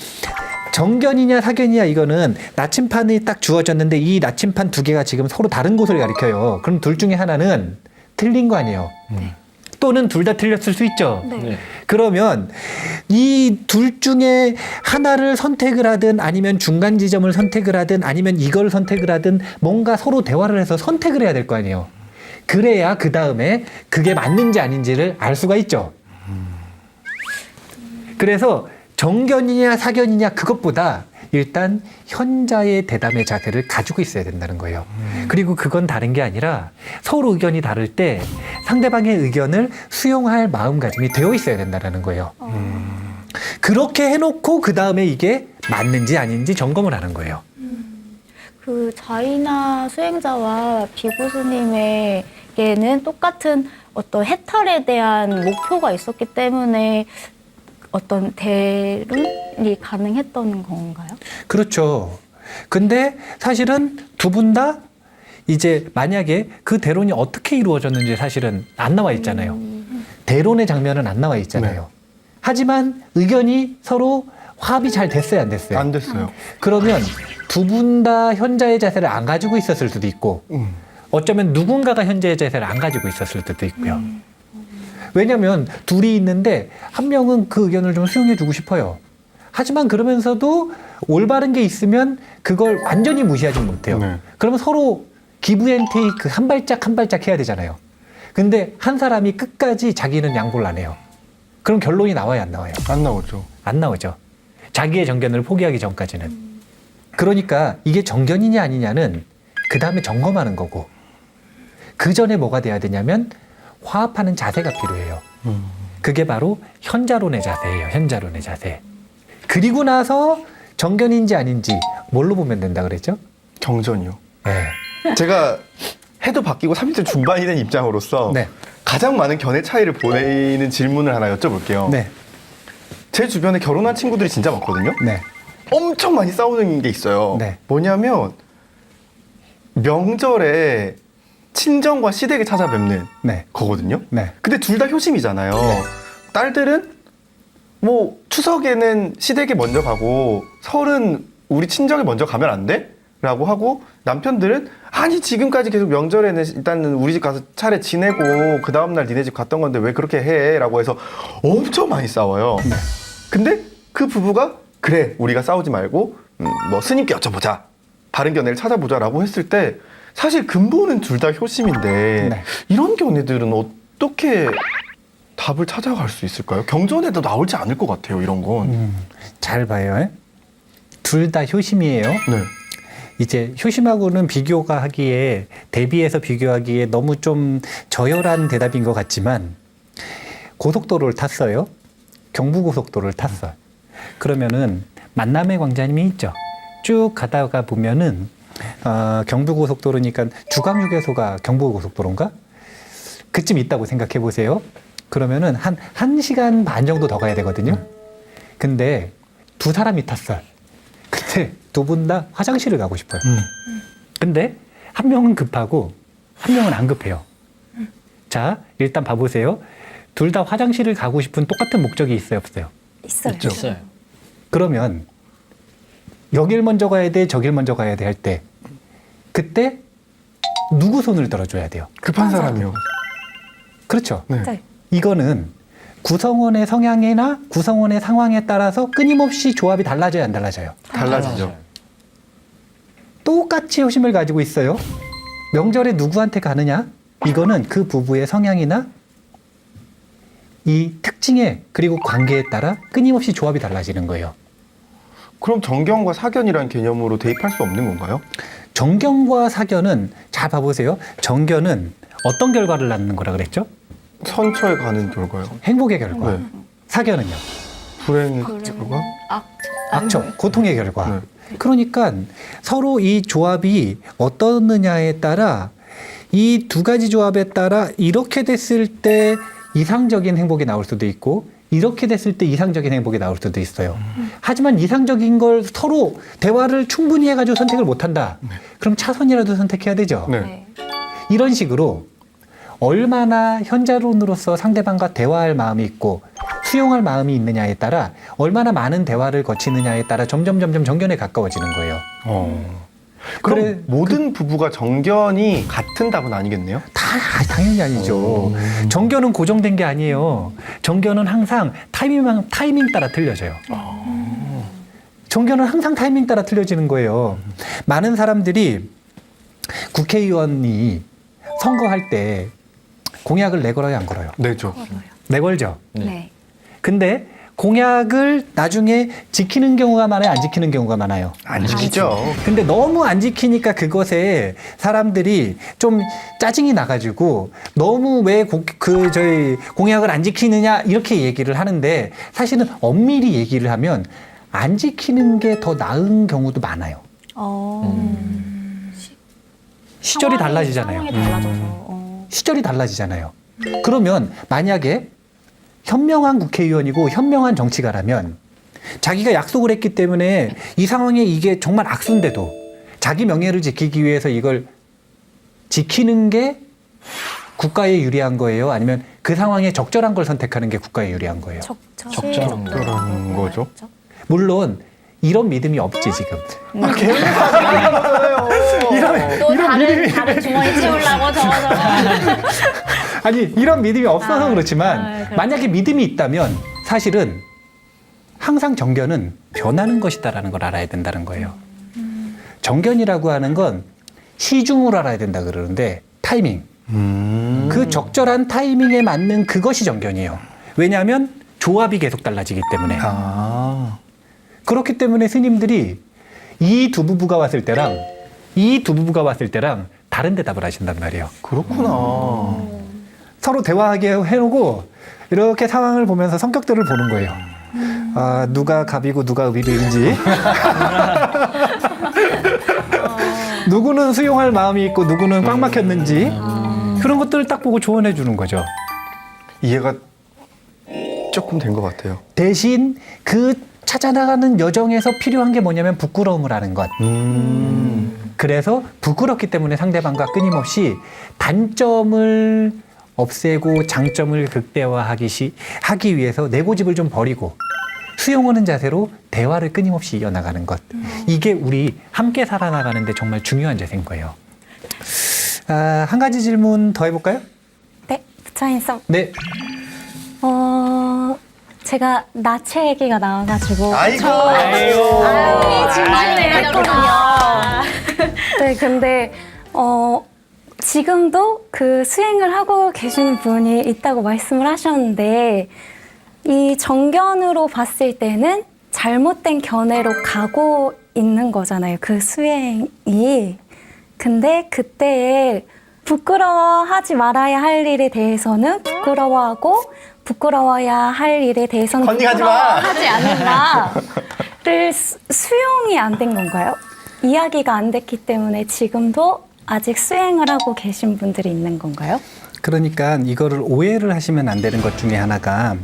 [SPEAKER 2] 정견이냐 사견이냐 이거는 나침판이 딱 주어졌는데 이 나침판 두 개가 지금 서로 다른 곳을 가리켜요. 그럼 둘 중에 하나는 틀린 거 아니에요. 또는 둘 다 틀렸을 수 있죠.
[SPEAKER 4] 네.
[SPEAKER 2] 그러면 이 둘 중에 하나를 선택을 하든 아니면 중간 지점을 선택을 하든 아니면 이걸 선택을 하든 뭔가 서로 대화를 해서 선택을 해야 될 거 아니에요. 그래야 그 다음에 그게 맞는지 아닌지를 알 수가 있죠. 그래서 정견이냐 사견이냐 그것보다 일단 현자의 대담의 자세를 가지고 있어야 된다는 거예요. 그리고 그건 다른 게 아니라 서로 의견이 다를 때 상대방의 의견을 수용할 마음가짐이 되어 있어야 된다는 거예요. 그렇게 해놓고 그 다음에 이게 맞는지 아닌지 점검을 하는 거예요.
[SPEAKER 1] 그 자이나 수행자와 비구 스님에게는 똑같은 어떤 해탈에 대한 목표가 있었기 때문에 어떤 대론이 가능했던 건가요?
[SPEAKER 2] 그렇죠. 근데 사실은 두 분 다 이제 만약에 그 대론이 어떻게 이루어졌는지 사실은 안 나와 있잖아요. 대론의 장면은 안 나와 있잖아요.
[SPEAKER 3] 네.
[SPEAKER 2] 하지만 의견이 서로 화합이 잘 됐어요, 안 됐어요?
[SPEAKER 3] 안 됐어요.
[SPEAKER 2] 그러면 두 분 다 현자의 자세를 안 가지고 있었을 수도 있고 어쩌면 누군가가 현재의 자세를 안 가지고 있었을 수도 있고요. 왜냐하면 둘이 있는데 한 명은 그 의견을 좀 수용해 주고 싶어요. 하지만 그러면서도 올바른 게 있으면 그걸 완전히 무시하지 못해요.
[SPEAKER 3] 네.
[SPEAKER 2] 그러면 서로 기브 앤 테이크 한 발짝 한 발짝 해야 되잖아요. 근데 한 사람이 끝까지 자기는 양보를 안 해요. 그럼 결론이 나와요, 안 나와요?
[SPEAKER 3] 안 나오죠.
[SPEAKER 2] 안 나오죠. 자기의 정견을 포기하기 전까지는. 그러니까 이게 정견이냐 아니냐는 그 다음에 점검하는 거고 그 전에 뭐가 돼야 되냐면 화합하는 자세가 필요해요. 그게 바로 현자론의 자세예요. 현자론의 자세. 그리고 나서 정견인지 아닌지 뭘로 보면 된다 그랬죠?
[SPEAKER 3] 경전이요.
[SPEAKER 2] 네.
[SPEAKER 3] 제가 해도 바뀌고 30대 중반이 된 입장으로서
[SPEAKER 2] 네.
[SPEAKER 3] 가장 많은 견해 차이를 보이는 질문을 하나 여쭤볼게요.
[SPEAKER 2] 네.
[SPEAKER 3] 제 주변에 결혼한 친구들이 진짜 많거든요.
[SPEAKER 2] 네.
[SPEAKER 3] 엄청 많이 싸우는 게 있어요.
[SPEAKER 2] 네.
[SPEAKER 3] 뭐냐면 명절에 친정과 시댁에 찾아뵙는
[SPEAKER 2] 네.
[SPEAKER 3] 거거든요.
[SPEAKER 2] 네.
[SPEAKER 3] 근데 둘 다 효심이잖아요. 딸들은 뭐 추석에는 시댁에 먼저 가고 설은 우리 친정에 먼저 가면 안 돼? 라고 하고 남편들은 아니 지금까지 계속 명절에는 일단은 우리 집 가서 차례 지내고 그 다음날 니네 집 갔던 건데 왜 그렇게 해? 라고 해서 엄청 많이 싸워요.
[SPEAKER 2] 네.
[SPEAKER 3] 근데 그 부부가 그래 우리가 싸우지 말고 뭐 스님께 여쭤보자. 바른 견해를 찾아보자 라고 했을 때 사실 근본은 둘 다 효심인데
[SPEAKER 2] 네.
[SPEAKER 3] 이런 견해들은 어떻게 답을 찾아갈 수 있을까요? 경전에도 나오지 않을 것 같아요 이런 건.
[SPEAKER 2] 잘 봐요. 둘 다 효심이에요.
[SPEAKER 3] 네.
[SPEAKER 2] 이제 효심하고는 비교가 하기에 대비해서 비교하기에 너무 좀 저열한 대답인 것 같지만 고속도로를 탔어요. 경부고속도로를 탔어요. 그러면은 만남의 광장이 있죠. 쭉 가다가 보면은 경부고속도로니까 주광휴게소가 경부고속도로인가? 그쯤 있다고 생각해 보세요. 그러면은 한 1시간 반 정도 더 가야 되거든요. 근데 두 사람이 탔어요. 근데 두 분 다 화장실을 가고 싶어요. 근데 한 명은 급하고 한 명은 안 급해요. 자, 일단 봐보세요. 둘 다 화장실을 가고 싶은 똑같은 목적이 있어요, 없어요?
[SPEAKER 1] 있어요.
[SPEAKER 4] 있어요.
[SPEAKER 2] 그러면 여길 먼저 가야 돼, 저길 먼저 가야 돼 할 때 그때 누구 손을 들어줘야 돼요?
[SPEAKER 3] 급한 사람이요.
[SPEAKER 2] 그렇죠.
[SPEAKER 3] 네.
[SPEAKER 1] 네.
[SPEAKER 2] 이거는 구성원의 성향이나 구성원의 상황에 따라서 끊임없이 조합이 달라져요, 안 달라져요?
[SPEAKER 3] 달라지죠.
[SPEAKER 2] 똑같이 효심을 가지고 있어요. 명절에 누구한테 가느냐? 이거는 그 부부의 성향이나 이 특징에 그리고 관계에 따라 끊임없이 조합이 달라지는 거예요.
[SPEAKER 3] 그럼 정견과 사견이라는 개념으로 대입할 수 없는 건가요?
[SPEAKER 2] 정견과 사견은 잘 봐보세요. 정견은 어떤 결과를 낳는 거라 그랬죠?
[SPEAKER 3] 선처에 가는 결과요.
[SPEAKER 2] 행복의 결과.
[SPEAKER 3] 네.
[SPEAKER 2] 사견은요?
[SPEAKER 3] 불행의
[SPEAKER 1] 그러면
[SPEAKER 3] 결과?
[SPEAKER 2] 악청, 고통의 결과.
[SPEAKER 3] 네.
[SPEAKER 2] 그러니까 서로 이 조합이 어떻느냐에 따라 이 두 가지 조합에 따라 이렇게 됐을 때 이상적인 행복이 나올 수도 있고 이렇게 됐을 때 이상적인 행복이 나올 수도 있어요. 하지만 이상적인 걸 서로 대화를 충분히 해가지고 선택을 못한다. 그럼 차선이라도 선택해야 되죠.
[SPEAKER 3] 네.
[SPEAKER 1] 네.
[SPEAKER 2] 이런 식으로 얼마나 현자론으로서 상대방과 대화할 마음이 있고 수용할 마음이 있느냐에 따라 얼마나 많은 대화를 거치느냐에 따라 점점 정견에 가까워지는 거예요.
[SPEAKER 3] 그럼
[SPEAKER 2] 그래,
[SPEAKER 3] 모든 부부가 정견이 같은 답은 아니겠네요?
[SPEAKER 2] 당연히 아니죠. 정견은 고정된 게 아니에요. 정견은 항상 타이밍 따라 틀려져요. 정견은 항상 타이밍 따라 틀려지는 거예요. 많은 사람들이 국회의원이 선거할 때 공약을 내걸어요, 안 걸어요?
[SPEAKER 3] 네죠.
[SPEAKER 2] 내걸죠.
[SPEAKER 1] 네.
[SPEAKER 2] 근데 공약을 나중에 지키는 경우가 많아요, 안 지키는 경우가 많아요?
[SPEAKER 3] 안 지키죠.
[SPEAKER 2] 근데 너무 안 지키니까 그것에 사람들이 좀 짜증이 나가지고 너무 왜 저희 공약을 안 지키느냐 이렇게 얘기를 하는데 사실은 엄밀히 얘기를 하면 안 지키는 게 더 나은 경우도 많아요. 시절이 달라지잖아요.
[SPEAKER 1] 상황이 달라져서.
[SPEAKER 2] 시절이 달라지잖아요. 그러면 만약에 현명한 국회의원이고 현명한 정치가라면 자기가 약속을 했기 때문에 이 상황에 이게 정말 악순데도 자기 명예를 지키기 위해서 이걸 지키는 게 국가에 유리한 거예요? 아니면 그 상황에 적절한 걸 선택하는 게 국가에 유리한 거예요?
[SPEAKER 4] 적절한
[SPEAKER 3] 그런 거죠.
[SPEAKER 2] 물론 이런 믿음이 없지 지금.
[SPEAKER 1] 또 다른 주머니 채우려고 저거.
[SPEAKER 2] 아니 이런 믿음이 없어서
[SPEAKER 1] 아,
[SPEAKER 2] 그렇지만
[SPEAKER 1] 그렇죠.
[SPEAKER 2] 만약에 믿음이 있다면 사실은 항상 정견은 변하는 것이다라는 걸 알아야 된다는 거예요. 정견이라고 하는 건 시중을 알아야 된다 그러는데 타이밍. 그 적절한 타이밍에 맞는 그것이 정견이에요. 왜냐하면 조합이 계속 달라지기 때문에.
[SPEAKER 3] 아.
[SPEAKER 2] 그렇기 때문에 스님들이 이 두 부부가 왔을 때랑 이 두 부부가 왔을 때랑 다른 대답을 하신단 말이에요.
[SPEAKER 3] 그렇구나.
[SPEAKER 2] 서로 대화하게 해놓고 이렇게 상황을 보면서 성격들을 보는 거예요. 아, 누가 갑이고 누가 을인지. 누구는 수용할 마음이 있고 누구는 꽉 막혔는지 그런 것들을 딱 보고 조언해 주는 거죠.
[SPEAKER 3] 이해가 조금 된 것 같아요.
[SPEAKER 2] 대신 그 찾아나가는 여정에서 필요한 게 뭐냐면 부끄러움을 하는 것. 그래서 부끄럽기 때문에 상대방과 끊임없이 단점을 없애고 장점을 극대화하기 위해서 내 고집을 좀 버리고 수용하는 자세로 대화를 끊임없이 이어나가는 것. 이게 우리 함께 살아나가는데 정말 중요한 자세인 거예요. 아, 한 가지 질문 더 해볼까요?
[SPEAKER 5] 네, 부처인성.
[SPEAKER 2] 네.
[SPEAKER 5] 제가 나체 얘기가 나와가지고.
[SPEAKER 3] 아이고.
[SPEAKER 5] 질문했거든요. 네, 근데 지금도 그 수행을 하고 계시는 분이 있다고 말씀을 하셨는데 이 정견으로 봤을 때는 잘못된 견해로 가고 있는 거잖아요. 그 수행이. 근데 그때에 부끄러워하지 말아야 할 일에 대해서는 부끄러워하고 부끄러워야 할 일에 대해서는
[SPEAKER 3] 컨닝하지 마.
[SPEAKER 5] 부끄러워하지 않는다를 수용이 안 된 건가요? 이야기가 안 됐기 때문에 지금도 아직 수행을 하고 계신 분들이 있는 건가요?
[SPEAKER 2] 그러니까 이거를 오해를 하시면 안 되는 것 중에 하나가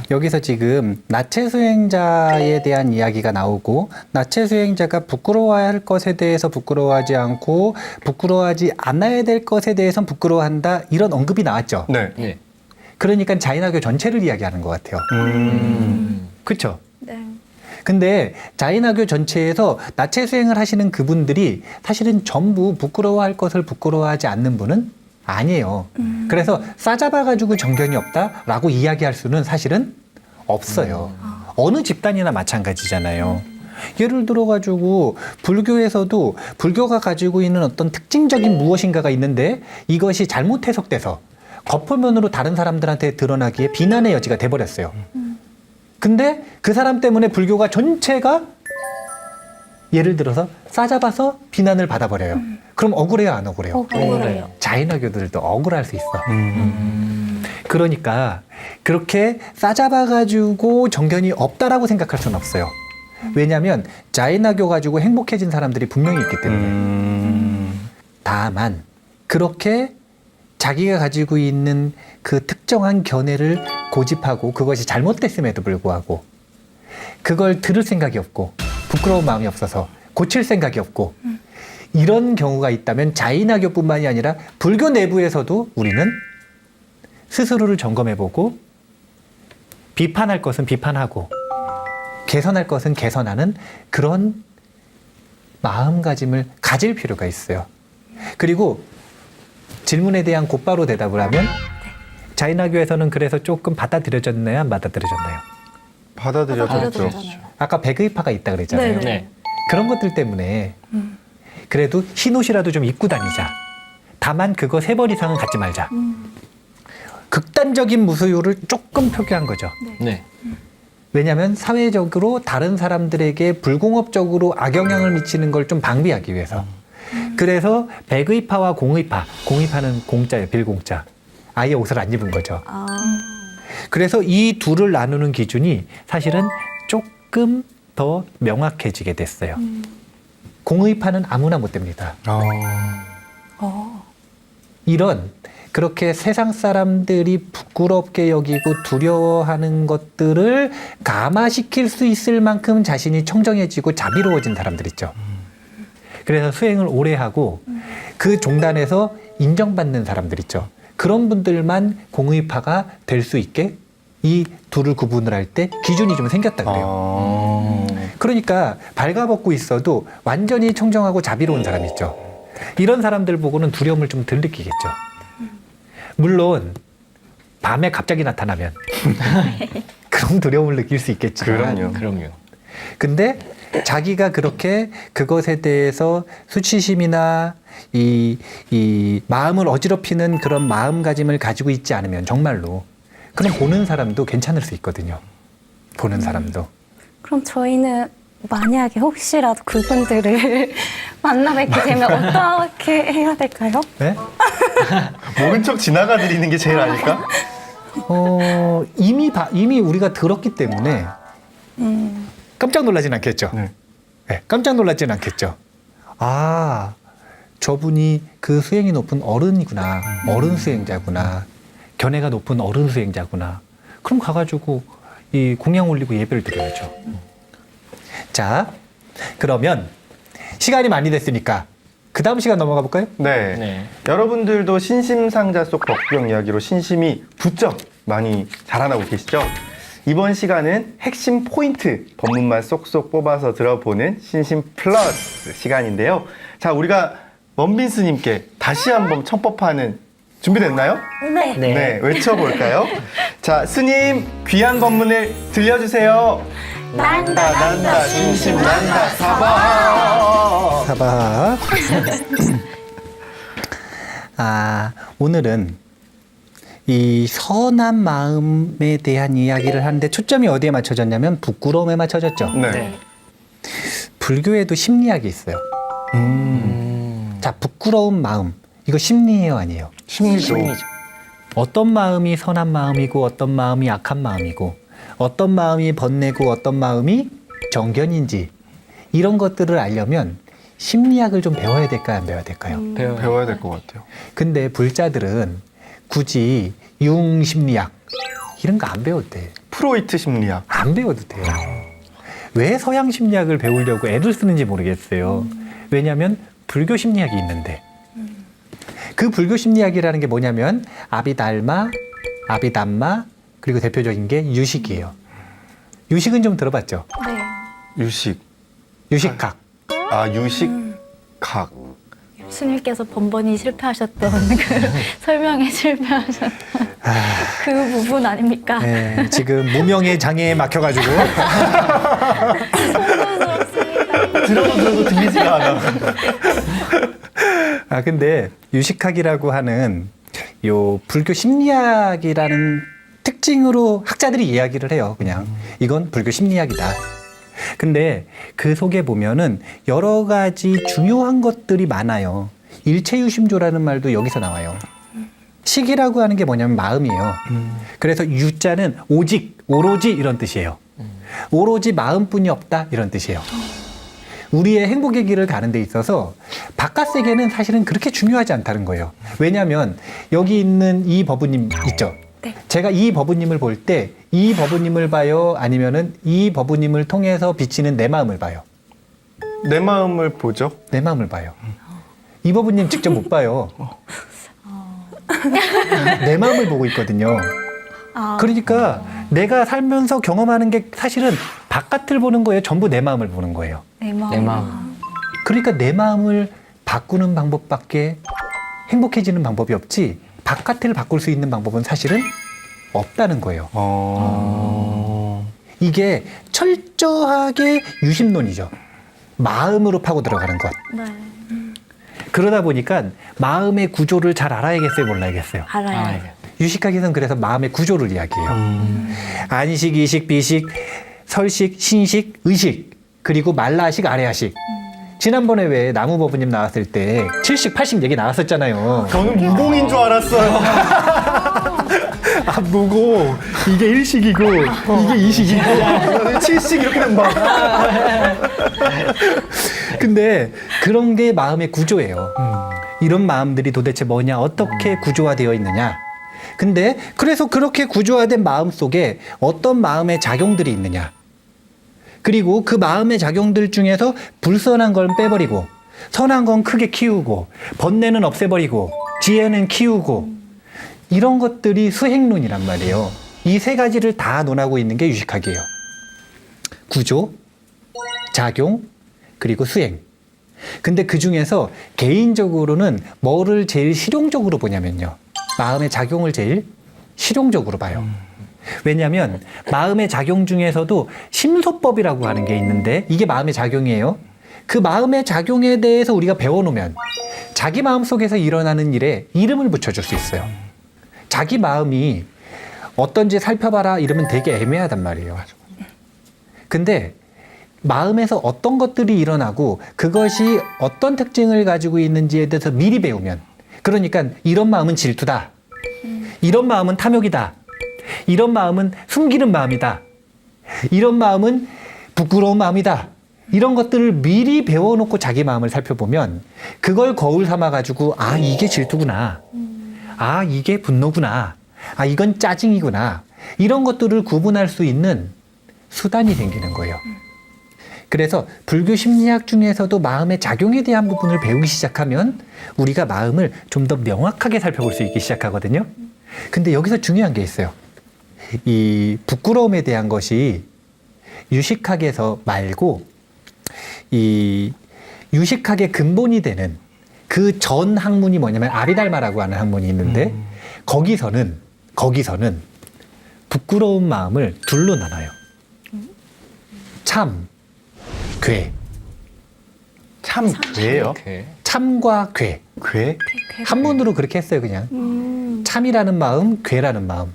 [SPEAKER 2] 여기서 지금 나체 수행자에 대한 이야기가 나오고 나체 수행자가 부끄러워야 할 것에 대해서 부끄러워하지 않고 부끄러워하지 않아야 될 것에 대해서는 부끄러워한다 이런 언급이 나왔죠.
[SPEAKER 3] 네.
[SPEAKER 4] 네.
[SPEAKER 2] 그러니까 자인학교 전체를 이야기하는 것 같아요. 그렇죠?
[SPEAKER 5] 네.
[SPEAKER 2] 근데 자인학교 전체에서 나체 수행을 하시는 그분들이 사실은 전부 부끄러워할 것을 부끄러워하지 않는 분은 아니에요. 그래서 싸잡아가지고 정견이 없다라고 이야기할 수는 사실은 없어요. 어느 집단이나 마찬가지잖아요. 예를 들어가지고 불교에서도 불교가 가지고 있는 어떤 특징적인 무엇인가가 있는데 이것이 잘못 해석돼서 겉표면으로 다른 사람들한테 드러나기에 비난의 여지가 돼버렸어요. 근데 그 사람 때문에 불교가 전체가 예를 들어서 싸잡아서 비난을 받아버려요. 그럼 억울해요, 안 억울해요?
[SPEAKER 5] 억울해요.
[SPEAKER 2] 자인학교들도 억울할 수 있어. 그러니까 그렇게 싸잡아가지고 정견이 없다라고 생각할 수는 없어요. 왜냐하면 자인학교 가지고 행복해진 사람들이 분명히 있기 때문에. 다만 그렇게 자기가 가지고 있는 그 특정한 견해를 고집하고 그것이 잘못됐음에도 불구하고 그걸 들을 생각이 없고 부끄러운 마음이 없어서 고칠 생각이 없고 이런 경우가 있다면 자인학교뿐만이 아니라 불교 내부에서도 우리는 스스로를 점검해보고 비판할 것은 비판하고 개선할 것은 개선하는 그런 마음가짐을 가질 필요가 있어요. 그리고 질문에 대한 곧바로 대답을 하면 자인학교에서는 그래서 조금 받아들여졌나요? 안 받아들여졌나요?
[SPEAKER 3] 받아들여졌죠.
[SPEAKER 2] 아까 백의파가 있다 그랬잖아요.
[SPEAKER 5] 네.
[SPEAKER 4] 네.
[SPEAKER 2] 그런 것들 때문에 그래도 흰 옷이라도 좀 입고 다니자. 다만 그거 3벌 이상은 갖지 말자. 극단적인 무수유를 조금 표기한 거죠.
[SPEAKER 4] 네.
[SPEAKER 2] 왜냐하면 사회적으로 다른 사람들에게 불공업적으로 악영향을 미치는 걸 좀 방비하기 위해서. 그래서 백의파와 공의파, 공의파는 공짜예요, 빌공짜. 아예 옷을 안 입은 거죠. 그래서 이 둘을 나누는 기준이 사실은 조금 더 명확해지게 됐어요. 공의파는 아무나 못 됩니다. 이런 그렇게 세상 사람들이 부끄럽게 여기고 두려워하는 것들을 감화시킬 수 있을 만큼 자신이 청정해지고 자비로워진 사람들 있죠. 그래서 수행을 오래 하고 그 종단에서 인정받는 사람들 있죠. 그런 분들만 공의파가 될 수 있게 이 둘을 구분을 할 때 기준이 좀 생겼다 그래요. 그러니까 발가벗고 있어도 완전히 청정하고 자비로운 사람이 있죠. 이런 사람들 보고는 두려움을 좀 덜 느끼겠죠. 물론 밤에 갑자기 나타나면 그럼 두려움을 느낄 수 있겠지만
[SPEAKER 4] 그럼요.
[SPEAKER 2] 근데 자기가 그렇게 그것에 대해서 수치심이나 이 마음을 어지럽히는 그런 마음가짐을 가지고 있지 않으면 정말로 그럼 보는 사람도 괜찮을 수 있거든요. 보는 사람도.
[SPEAKER 5] 그럼 저희는 만약에 혹시라도 그분들을 만나 뵙게 되면 어떻게 해야 될까요?
[SPEAKER 2] 네?
[SPEAKER 3] 모른 척 지나가 드리는 게 제일 아닐까?
[SPEAKER 2] 이미 우리가 들었기 때문에 깜짝 놀라진 않겠죠.
[SPEAKER 3] 네.
[SPEAKER 2] 네, 깜짝 놀라진 않겠죠. 아, 저분이 그 수행이 높은 어른이구나. 어른 수행자구나. 견해가 높은 어른 수행자구나. 그럼 가가지고 이 공양 올리고 예배를 드려야죠. 자, 그러면 시간이 많이 됐으니까 그 다음 시간 넘어가 볼까요?
[SPEAKER 3] 네.
[SPEAKER 4] 네.
[SPEAKER 3] 여러분들도 신심상자 속 덕경 이야기로 신심이 부쩍 많이 자라나고 계시죠? 이번 시간은 핵심 포인트 법문만 쏙쏙 뽑아서 들어보는 신심 플러스 시간인데요. 자, 우리가 원빈 스님께 다시 한번 청법하는 준비됐나요?
[SPEAKER 5] 네.
[SPEAKER 3] 네, 외쳐볼까요? 자, 스님 귀한 법문을 들려주세요. 난다 신심 난다 사바.
[SPEAKER 2] 사바. 오늘은 이 선한 마음에 대한 이야기를 하는데 초점이 어디에 맞춰졌냐면 부끄러움에 맞춰졌죠.
[SPEAKER 3] 네.
[SPEAKER 2] 불교에도 심리학이 있어요. 자, 부끄러운 마음. 이거 심리예요, 아니에요?
[SPEAKER 3] 심리죠.
[SPEAKER 2] 어떤 마음이 선한 마음이고 어떤 마음이 악한 마음이고 어떤 마음이 번뇌고 어떤 마음이 정견인지 이런 것들을 알려면 심리학을 좀 배워야 될까요? 안 배워야 될까요?
[SPEAKER 3] 배워야 될 것 같아요.
[SPEAKER 2] 근데 불자들은 굳이 융 심리학 이런 거 안 배워도 돼.
[SPEAKER 3] 프로이트 심리학.
[SPEAKER 2] 안 배워도 돼요. 왜 서양 심리학을 배우려고 애를 쓰는지 모르겠어요. 왜냐하면 불교 심리학이 있는데 그 불교 심리학이라는 게 뭐냐면 아비달마, 아비담마 그리고 대표적인 게 유식이에요. 유식은 좀 들어봤죠?
[SPEAKER 5] 네.
[SPEAKER 3] 유식.
[SPEAKER 2] 유식학.
[SPEAKER 3] 유식학.
[SPEAKER 1] 스님께서 번번이 실패하셨던 그 설명에 실패하셨던 그 부분 아닙니까?
[SPEAKER 2] 네, 지금 무명의 장애에 막혀가지고
[SPEAKER 3] 들어도 들리지가 않아.
[SPEAKER 2] 근데 유식학이라고 하는 요 불교 심리학이라는 특징으로 학자들이 이야기를 해요. 그냥 이건 불교 심리학이다. 근데 그 속에 보면은 여러 가지 중요한 것들이 많아요. 일체유심조라는 말도 여기서 나와요. 식이라고 하는 게 뭐냐면 마음이에요. 그래서 유자는 오직, 오로지 이런 뜻이에요. 오로지 마음뿐이 없다 이런 뜻이에요. 우리의 행복의 길을 가는 데 있어서 바깥 세계는 사실은 그렇게 중요하지 않다는 거예요. 왜냐하면 여기 있는 이 법우님 있죠.
[SPEAKER 5] 네.
[SPEAKER 2] 제가 이 법우님을 볼 때 이 법우님을 봐요? 아니면은 이 법우님을 통해서 비치는 내 마음을 봐요?
[SPEAKER 3] 내 마음을 보죠.
[SPEAKER 2] 내 마음을 봐요. 이 법우님 직접 못 봐요. 내 마음을 보고 있거든요. 그러니까 내가 살면서 경험하는 게 사실은 바깥을 보는 거예요. 전부 내 마음을 보는 거예요.
[SPEAKER 1] 내 마음.
[SPEAKER 4] 내 마음.
[SPEAKER 2] 그러니까 내 마음을 바꾸는 방법밖에 행복해지는 방법이 없지 바깥을 바꿀 수 있는 방법은 사실은 없다는 거예요. 이게 철저하게 유심론이죠. 마음으로 파고 들어가는 것.
[SPEAKER 1] 네.
[SPEAKER 2] 그러다 보니까 마음의 구조를 잘 알아야겠어요, 몰라야겠어요.
[SPEAKER 1] 알아요.
[SPEAKER 2] 유식학에서는 그래서 마음의 구조를 이야기해요. 안식, 이식, 비식, 설식, 신식, 의식, 그리고 말라식, 아래아식. 지난번에 왜 나무법우님 나왔을 때 7식, 8식 얘기 나왔었잖아요.
[SPEAKER 3] 저는 무공인 줄 알았어요.
[SPEAKER 2] 무고 이게 1식이고 이게 2식이고
[SPEAKER 3] 7식 이렇게 된 거.
[SPEAKER 2] 근데 그런 게 마음의 구조예요. 이런 마음들이 도대체 뭐냐, 어떻게 구조화되어 있느냐. 근데 그래서 그렇게 구조화된 마음 속에 어떤 마음의 작용들이 있느냐. 그리고 그 마음의 작용들 중에서 불선한 건 빼버리고 선한 건 크게 키우고 번뇌는 없애버리고 지혜는 키우고 이런 것들이 수행론이란 말이에요. 이 세 가지를 다 논하고 있는 게 유식학이에요. 구조, 작용, 그리고 수행. 근데 그 중에서 개인적으로는 뭐를 제일 실용적으로 보냐면요. 마음의 작용을 제일 실용적으로 봐요. 왜냐하면 마음의 작용 중에서도 심소법이라고 하는 게 있는데 이게 마음의 작용이에요. 그 마음의 작용에 대해서 우리가 배워놓으면 자기 마음 속에서 일어나는 일에 이름을 붙여줄 수 있어요. 자기 마음이 어떤지 살펴봐라 이러면 되게 애매하단 말이에요. 근데 마음에서 어떤 것들이 일어나고 그것이 어떤 특징을 가지고 있는지에 대해서 미리 배우면, 그러니까 이런 마음은 질투다, 이런 마음은 탐욕이다, 이런 마음은 숨기는 마음이다, 이런 마음은 부끄러운 마음이다, 이런 것들을 미리 배워놓고 자기 마음을 살펴보면 그걸 거울 삼아가지고 아 이게 질투구나, 아 이게 분노구나, 아 이건 짜증이구나, 이런 것들을 구분할 수 있는 수단이 생기는 거예요. 그래서 불교 심리학 중에서도 마음의 작용에 대한 부분을 배우기 시작하면 우리가 마음을 좀 더 명확하게 살펴볼 수 있기 시작하거든요. 근데 여기서 중요한 게 있어요. 이 부끄러움에 대한 것이 유식학에서 말고 이 유식학의 근본이 되는 그 전 학문이 뭐냐면 아비달마라고 하는 학문이 있는데 거기서는 부끄러운 마음을 둘로 나눠요. 참, 괴.
[SPEAKER 3] 참 왜요?
[SPEAKER 4] 이렇게.
[SPEAKER 2] 참과 괴.
[SPEAKER 3] 괴?
[SPEAKER 2] 한문으로 그렇게 했어요, 그냥. 참이라는 마음, 괴라는 마음.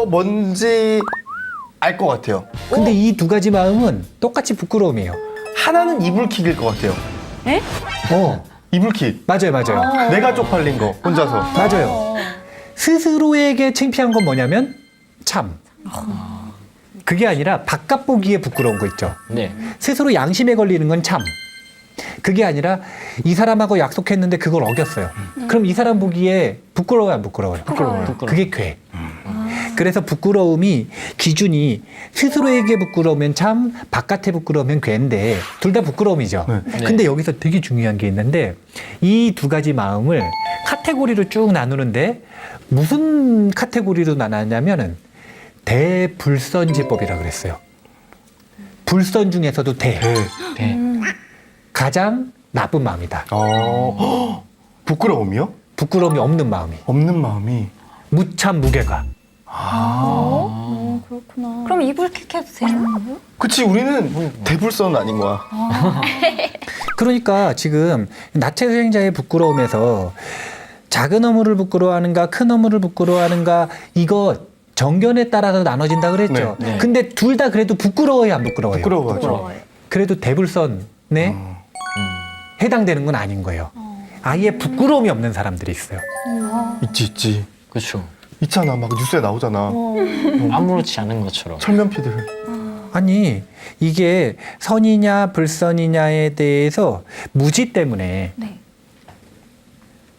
[SPEAKER 3] 뭔지 알 것 같아요.
[SPEAKER 2] 근데 이 두 가지 마음은 똑같이 부끄러움이에요.
[SPEAKER 3] 하나는 이불킥일 것 같아요. 이불킥.
[SPEAKER 2] 맞아요.
[SPEAKER 3] 내가 쪽팔린 거 혼자서.
[SPEAKER 2] 맞아요. 스스로에게 창피한 건 뭐냐면 참. 그게 아니라 바깥 보기에 부끄러운 거 있죠.
[SPEAKER 4] 네.
[SPEAKER 2] 스스로 양심에 걸리는 건 참. 그게 아니라 이 사람하고 약속했는데 그걸 어겼어요. 그럼 이 사람 보기에 부끄러워요, 안 부끄러워요?
[SPEAKER 4] 부끄러워요.
[SPEAKER 2] 그게 괴. 그래서 부끄러움이 기준이 스스로에게 부끄러우면 참, 바깥에 부끄러우면 괴인데 둘 다 부끄러움이죠.
[SPEAKER 3] 네.
[SPEAKER 2] 근데 여기서 되게 중요한 게 있는데 이 두 가지 마음을 카테고리로 쭉 나누는데 무슨 카테고리로 나눴냐면은 대불선지법이라 그랬어요. 불선 중에서도
[SPEAKER 3] 네.
[SPEAKER 2] 가장 나쁜 마음이다.
[SPEAKER 3] 부끄러움이요?
[SPEAKER 2] 부끄러움이 없는 마음이.
[SPEAKER 3] 없는 마음이.
[SPEAKER 2] 무참 무괴가.
[SPEAKER 1] 그렇구나.
[SPEAKER 5] 그럼 이불킥 해도 되는 거예요?
[SPEAKER 3] 그치, 우리는 대불선 아닌 거야.
[SPEAKER 2] 그러니까 지금 나체 수행자의 부끄러움에서 작은 어물을 부끄러워하는가 큰 어물을 부끄러워하는가 이거 정견에 따라서 나눠진다 그랬죠.
[SPEAKER 4] 네.
[SPEAKER 2] 근데 둘 다 그래도 부끄러워요, 안 부끄러워요?
[SPEAKER 3] 부끄러워하죠.
[SPEAKER 2] 그래도 대불선에 해당되는 건 아닌 거예요. 아예 부끄러움이 없는 사람들이 있어요.
[SPEAKER 3] 있지.
[SPEAKER 4] 그렇죠.
[SPEAKER 3] 있잖아. 막 뉴스에 나오잖아.
[SPEAKER 4] 아무렇지 않은 것처럼.
[SPEAKER 3] 철면피들.
[SPEAKER 2] 아니 이게 선이냐 불선이냐에 대해서 무지 때문에
[SPEAKER 5] 네.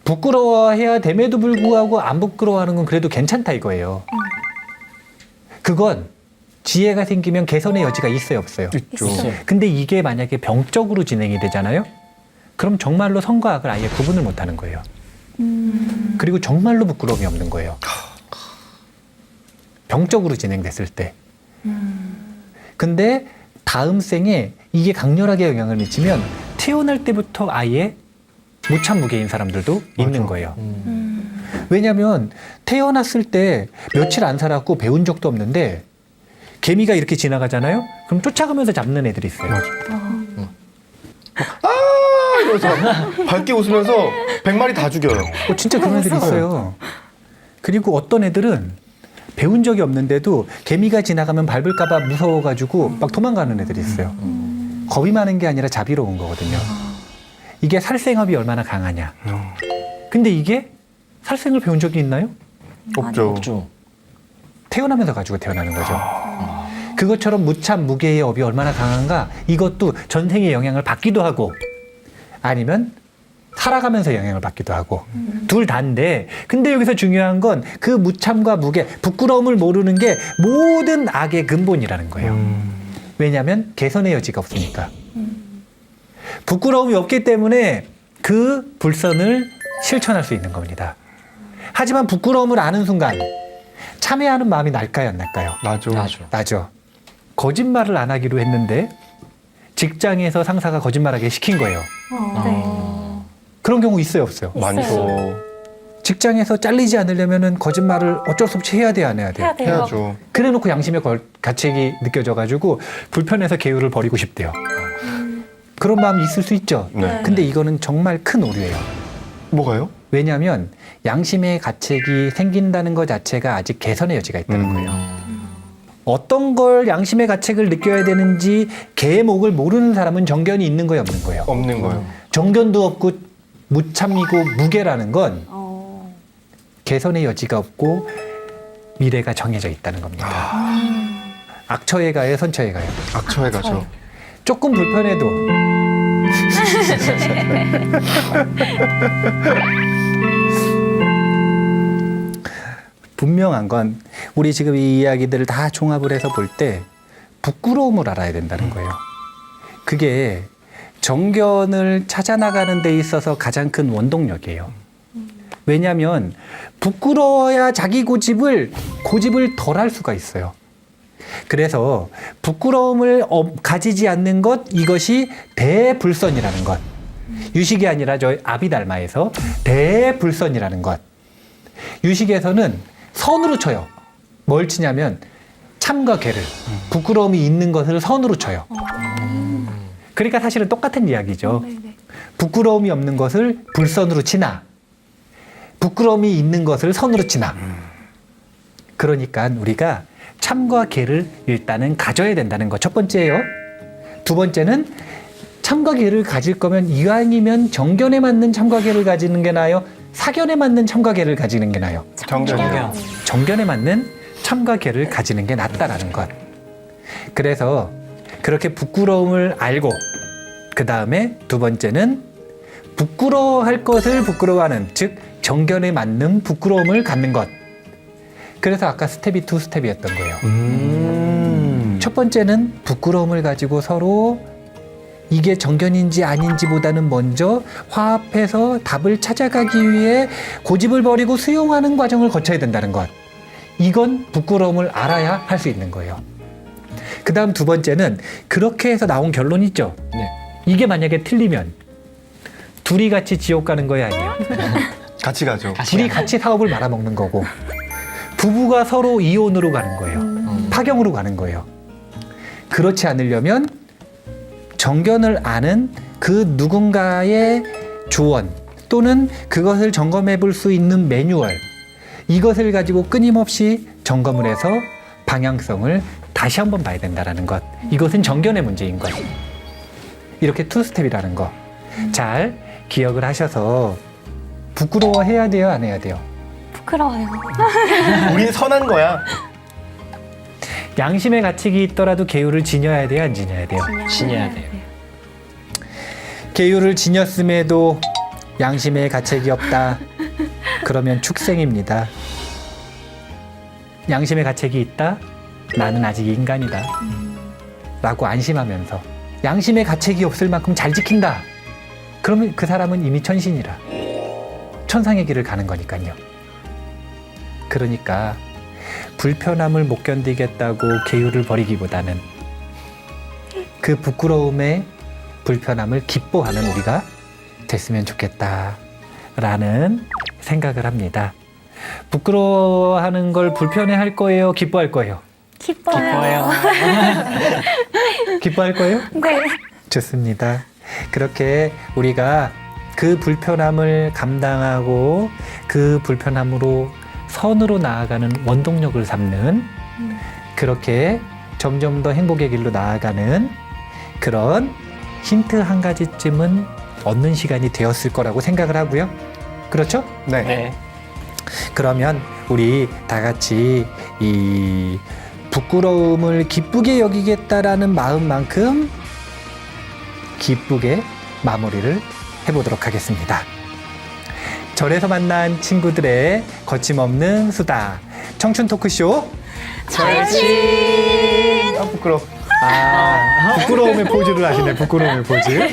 [SPEAKER 2] 부끄러워해야 됨에도 불구하고 안 부끄러워하는 건 그래도 괜찮다 이거예요. 그건 지혜가 생기면 개선의 여지가 있어요, 없어요?
[SPEAKER 3] 있죠.
[SPEAKER 4] 있어요.
[SPEAKER 2] 근데 이게 만약에 병적으로 진행이 되잖아요? 그럼 정말로 선과 악을 아예 구분을 못 하는 거예요. 그리고 정말로 부끄러움이 없는 거예요. 병적으로 진행됐을 때. 근데 다음 생에 이게 강렬하게 영향을 미치면 태어날 때부터 아예 무참무계인 사람들도 있는 거예요. 왜냐하면 태어났을 때 며칠 안 살았고 배운 적도 없는데 개미가 이렇게 지나가잖아요? 그럼 쫓아가면서 잡는 애들이 있어요.
[SPEAKER 3] 이러면서 밝게 웃으면서 100마리 다 죽여요.
[SPEAKER 2] 진짜 그런 애들이 있어요. 그리고 어떤 애들은 배운 적이 없는데도 개미가 지나가면 밟을까봐 무서워가지고 막 도망가는 애들이 있어요. 겁이 많은 게 아니라 자비로운 거거든요. 이게 살생업이 얼마나 강하냐. 근데 이게 살생을 배운 적이 있나요?
[SPEAKER 3] 없죠.
[SPEAKER 4] 없죠.
[SPEAKER 2] 태어나면서 가지고 태어나는 거죠. 그것처럼 무참 무계의 업이 얼마나 강한가 이것도 전생의 영향을 받기도 하고 아니면 살아가면서 영향을 받기도 하고 둘 다인데 근데 여기서 중요한 건 그 무참과 무게, 부끄러움을 모르는 게 모든 악의 근본이라는 거예요. 왜냐하면 개선의 여지가 없으니까. 부끄러움이 없기 때문에 그 불선을 실천할 수 있는 겁니다. 하지만 부끄러움을 아는 순간 참회하는 마음이 날까요, 안 날까요?
[SPEAKER 3] 나죠.
[SPEAKER 2] 나죠. 거짓말을 안 하기로 했는데 직장에서 상사가 거짓말하게 시킨 거예요.
[SPEAKER 5] 네.
[SPEAKER 2] 그런 경우 있어요, 없어요?
[SPEAKER 3] 많죠.
[SPEAKER 2] 직장에서 잘리지 않으려면 거짓말을 어쩔 수 없이 해야 돼요, 안 해야 돼요?
[SPEAKER 5] 해야 돼요.
[SPEAKER 3] 해야죠.
[SPEAKER 2] 그래놓고 양심의 가책이 느껴져가지고 불편해서 계율을 버리고 싶대요. 그런 마음이 있을 수 있죠.
[SPEAKER 3] 네.
[SPEAKER 2] 근데 이거는 정말 큰 오류예요.
[SPEAKER 3] 뭐가요?
[SPEAKER 2] 왜냐하면 양심의 가책이 생긴다는 것 자체가 아직 개선의 여지가 있다는 거예요. 어떤 걸 양심의 가책을 느껴야 되는지 계목을 모르는 사람은 정견이 있는 거예요, 없는 거예요?
[SPEAKER 3] 없는 거요.
[SPEAKER 2] 정견도 없고 무참이고 무게라는 건 개선의 여지가 없고 미래가 정해져 있다는 겁니다. 악처에 가요, 선처에 가요?
[SPEAKER 3] 악처에 가죠.
[SPEAKER 2] 조금 불편해도 분명한 건 우리 지금 이 이야기들을 다 종합을 해서 볼 때 부끄러움을 알아야 된다는 거예요. 그게 정견을 찾아나가는 데 있어서 가장 큰 원동력이에요. 왜냐하면 부끄러워야 자기 고집을 덜 할 수가 있어요. 그래서 부끄러움을 가지지 않는 것, 이것이 대불선이라는 것. 유식이 아니라 저희 아비달마에서 대불선이라는 것. 유식에서는 선으로 쳐요. 뭘 치냐면 참과 개를, 부끄러움이 있는 것을 선으로 쳐요. 그러니까 사실은 똑같은 이야기죠. 부끄러움이 없는 것을 불선으로 치나, 부끄러움이 있는 것을 선으로 치나. 그러니까 우리가 참과 개를 일단은 가져야 된다는 거 첫 번째예요. 두 번째는 참과 개를 가질 거면 이왕이면 정견에 맞는 참과 개를 가지는 게 나아요? 사견에 맞는 참과 개를 가지는 게 나아요?
[SPEAKER 3] 정견이요.
[SPEAKER 2] 정견에 맞는 참과 개를 가지는 게 낫다라는 것. 그래서 그렇게 부끄러움을 알고 그 다음에 두 번째는 부끄러워할 것을 부끄러워하는, 즉 정견에 맞는 부끄러움을 갖는 것. 그래서 아까 스텝이 투 스텝이었던 거예요. 첫 번째는 부끄러움을 가지고 서로 이게 정견인지 아닌지보다는 먼저 화합해서 답을 찾아가기 위해 고집을 버리고 수용하는 과정을 거쳐야 된다는 것. 이건 부끄러움을 알아야 할 수 있는 거예요. 그 다음 두 번째는 그렇게 해서 나온 결론 있죠.
[SPEAKER 4] 네.
[SPEAKER 2] 이게 만약에 틀리면 둘이 같이 지옥 가는 거예요, 아니에요?
[SPEAKER 3] 같이 가죠.
[SPEAKER 2] 둘이 같이 사업을 말아먹는 거고 부부가 서로 이혼으로 가는 거예요. 파경으로 가는 거예요. 그렇지 않으려면 정견을 아는 그 누군가의 조언 또는 그것을 점검해 볼 수 있는 매뉴얼, 이것을 가지고 끊임없이 점검을 해서 방향성을 다시 한번 봐야 된다는 것. 이것은 정견의 문제인 것. 이렇게 투 스텝이라는 거 잘 기억을 하셔서 부끄러워해야 돼요, 안 해야 돼요?
[SPEAKER 5] 부끄러워요.
[SPEAKER 3] 우린 선한 거야.
[SPEAKER 2] 양심의 가책이 있더라도 계율을 지녀야 돼요, 안 지녀야 돼요?
[SPEAKER 4] 지녀야 돼요.
[SPEAKER 2] 계율을 지녔음에도 양심의 가책이 없다. 그러면 축생입니다. 양심의 가책이 있다? 나는 아직 인간이다. 라고 안심하면서 양심의 가책이 없을 만큼 잘 지킨다. 그러면 그 사람은 이미 천신이라. 천상의 길을 가는 거니까요. 그러니까 불편함을 못 견디겠다고 계율을 버리기보다는 그 부끄러움에 불편함을 기뻐하는 우리가 됐으면 좋겠다라는 생각을 합니다. 부끄러워하는 걸 불편해할 거예요? 기뻐할 거예요?
[SPEAKER 5] 기뻐요.
[SPEAKER 2] 기뻐할 거예요?
[SPEAKER 5] 네.
[SPEAKER 2] 좋습니다. 그렇게 우리가 그 불편함을 감당하고 그 불편함으로 선으로 나아가는 원동력을 삼는, 그렇게 점점 더 행복의 길로 나아가는 그런 힌트 한 가지쯤은 얻는 시간이 되었을 거라고 생각을 하고요. 그렇죠?
[SPEAKER 3] 네.
[SPEAKER 4] 네.
[SPEAKER 2] 그러면 우리 다 같이 이 부끄러움을 기쁘게 여기겠다라는 마음만큼 기쁘게 마무리를 해보도록 하겠습니다. 절에서 만난 친구들의 거침없는 수다. 청춘 토크쇼.
[SPEAKER 3] 절친. 아, 부끄러워.
[SPEAKER 2] 부끄러움의 포즈를 하시네. 부끄러움의 포즈.